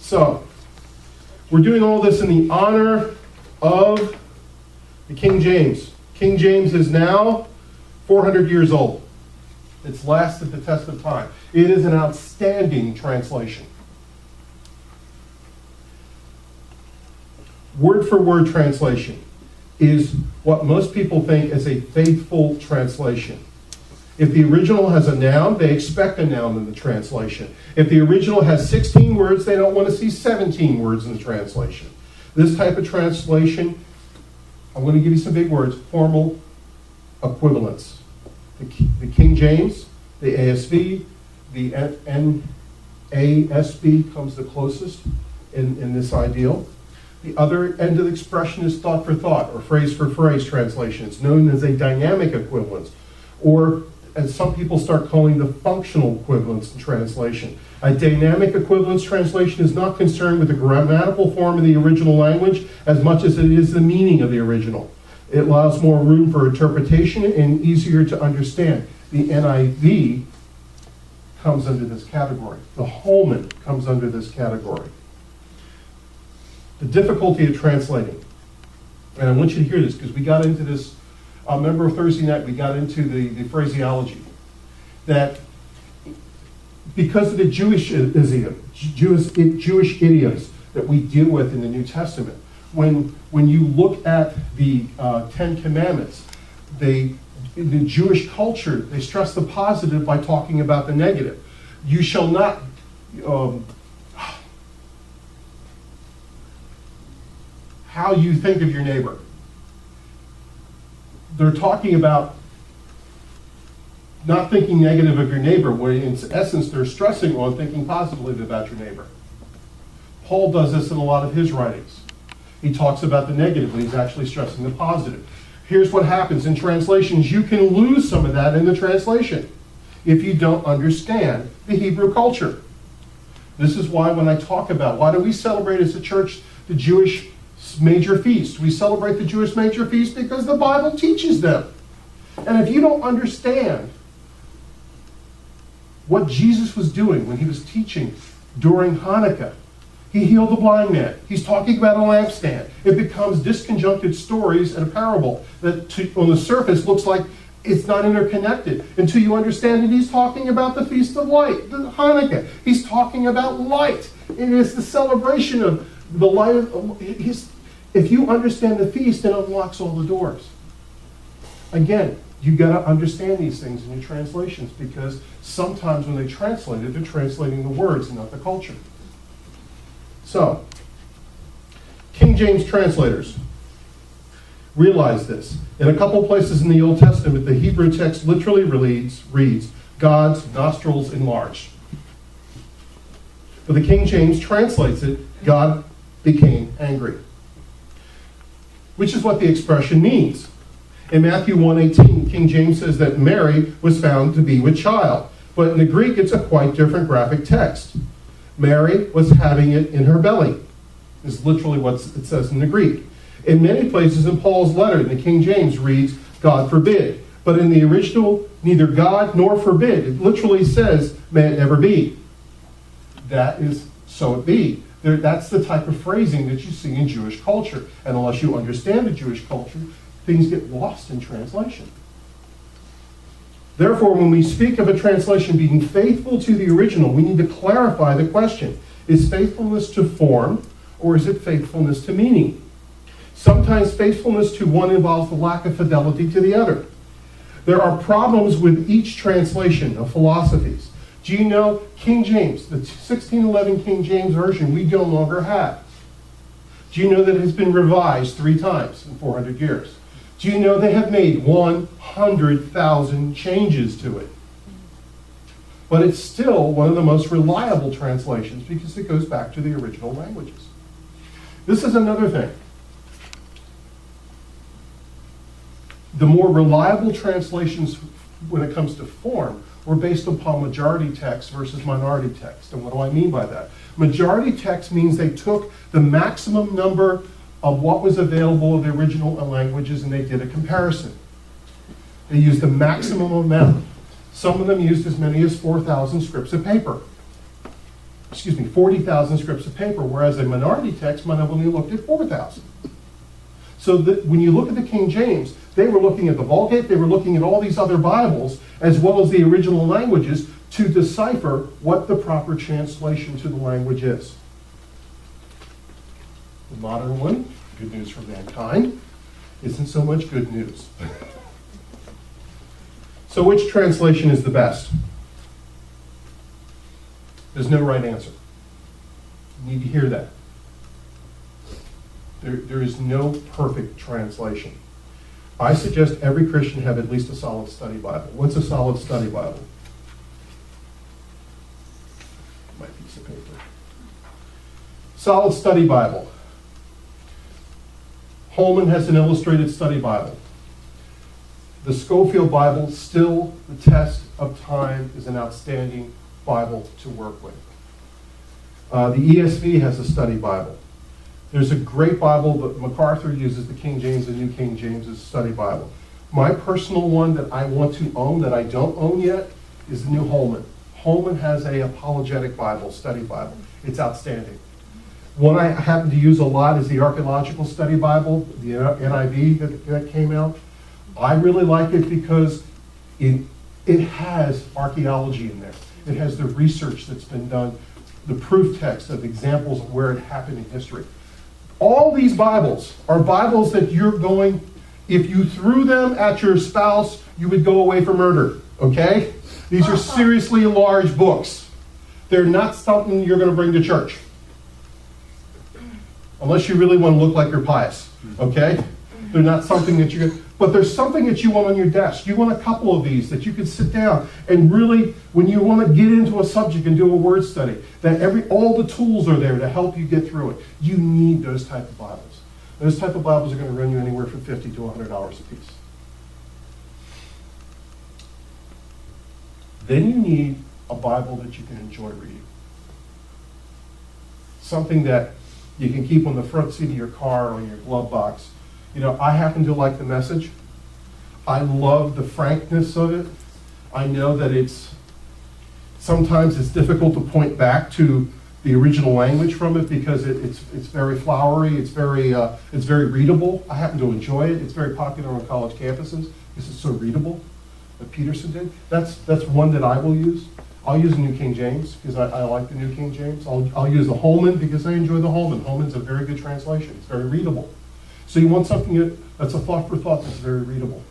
So, we're doing all this in the honor of the King James. King James is now 400 years old. It's lasted the test of time. It is an outstanding translation. Word-for-word translation is what most people think is a faithful translation. If the original has a noun, they expect a noun in the translation. If the original has 16 words, they don't want to see 17 words in the translation. This type of translation, I'm going to give you some big words, formal equivalence. The King James, the ASV, the NASB comes the closest in this ideal. The other end of the expression is thought for thought, or phrase for phrase translation. It's known as a dynamic equivalence, or as some people start calling the functional equivalence in translation. A dynamic equivalence translation is not concerned with the grammatical form of the original language as much as it is the meaning of the original. It allows more room for interpretation and easier to understand. The NIV comes under this category. The Holman comes under this category. The difficulty of translating. And I want you to hear this because we got into this, remember Thursday night, we got into the phraseology. That because of the Jewish idioms that we deal with in the New Testament, when you look at the Ten Commandments, in the Jewish culture, they stress the positive by talking about the negative. You shall not how you think of your neighbor. They're talking about not thinking negative of your neighbor, when in essence they're stressing on thinking positively about your neighbor. Paul does this in a lot of his writings. He talks about the negative, but he's actually stressing the positive. Here's what happens in translations. You can lose some of that in the translation if you don't understand the Hebrew culture. This is why when I talk about, why do we celebrate as a church the Jewish major feast? We celebrate the Jewish major feast because the Bible teaches them. And if you don't understand what Jesus was doing when he was teaching during Hanukkah, he healed the blind man. He's talking about a lampstand. It becomes disconjuncted stories and a parable that on the surface looks like it's not interconnected until you understand that he's talking about the Feast of Light, the Hanukkah. He's talking about light. It is the celebration of the light of, if you understand the feast, it unlocks all the doors. Again, you got to understand these things in your translations because sometimes when they translate it, they're translating the words and not the culture. So, King James translators realize this. In a couple places in the Old Testament, the Hebrew text literally reads, God's nostrils enlarged. But the King James translates it, God became angry. Which is what the expression means. In Matthew 1:18, King James says that Mary was found to be with child. But in the Greek, it's a quite different graphic text. Mary was having it in her belly, is literally what it says in the Greek. In many places in Paul's letter, the King James reads, God forbid. But in the original, neither God nor forbid. It literally says, may it never be. That is, so it be. That's the type of phrasing that you see in Jewish culture. And unless you understand the Jewish culture, things get lost in translation. Therefore, when we speak of a translation being faithful to the original, we need to clarify the question. Is faithfulness to form, or is it faithfulness to meaning? Sometimes faithfulness to one involves the lack of fidelity to the other. There are problems with each translation of philosophies. Do you know King James, the 1611 King James Version, we no longer have? Do you know that it has been revised 3 times in 400 years? Do you know they have made 100,000 changes to it? But it's still one of the most reliable translations because it goes back to the original languages. This is another thing. The more reliable translations when it comes to form were based upon majority text versus minority text. And what do I mean by that? Majority text means they took the maximum number of what was available of the original languages and they did a comparison. They used the maximum amount. Some of them used as many as 4,000 scripts of paper. 40,000 scripts of paper, whereas a minority text might have only looked at 4,000. So that when you look at the King James, they were looking at the Vulgate, they were looking at all these other Bibles, as well as the original languages, to decipher what the proper translation to the language is. The modern one, good news for mankind, isn't so much good news. So which translation is the best? There's no right answer. You need to hear that. There is no perfect translation. I suggest every Christian have at least a solid study Bible. What's a solid study Bible? My piece of paper. Solid study Bible. Holman has an illustrated study Bible. The Schofield Bible, still the test of time, is an outstanding Bible to work with. The ESV has a study Bible. There's a great Bible that MacArthur uses, the King James, the New King James, as a study Bible. My personal one that I want to own, that I don't own yet, is the New Holman. Holman has a apologetic Bible, study Bible. It's outstanding. One I happen to use a lot is the Archaeological Study Bible, the NIV that came out. I really like it because it has archaeology in there. It has the research that's been done, the proof text of examples of where it happened in history. All these Bibles are Bibles that you're going, if you threw them at your spouse, you would go away for murder, okay? These are seriously large books. They're not something you're going to bring to church. Unless you really want to look like you're pious, okay? They're not something that you're going to, but there's something that you want on your desk. You want a couple of these that you can sit down and really, when you want to get into a subject and do a word study, that all the tools are there to help you get through it. You need those type of Bibles. Those type of Bibles are going to run you anywhere from $50 to $100 a piece. Then you need a Bible that you can enjoy reading. Something that you can keep on the front seat of your car or in your glove box. You know, I happen to like the Message. I love the frankness of it. I know that sometimes it's difficult to point back to the original language from it because it's very flowery, it's very readable. I happen to enjoy it. It's very popular on college campuses because it's so readable. What Peterson did. That's one that I will use. I'll use the New King James because I like the New King James. I'll use the Holman because I enjoy the Holman. Holman's a very good translation. It's very readable. So you want something that's a thought for thought that's very readable.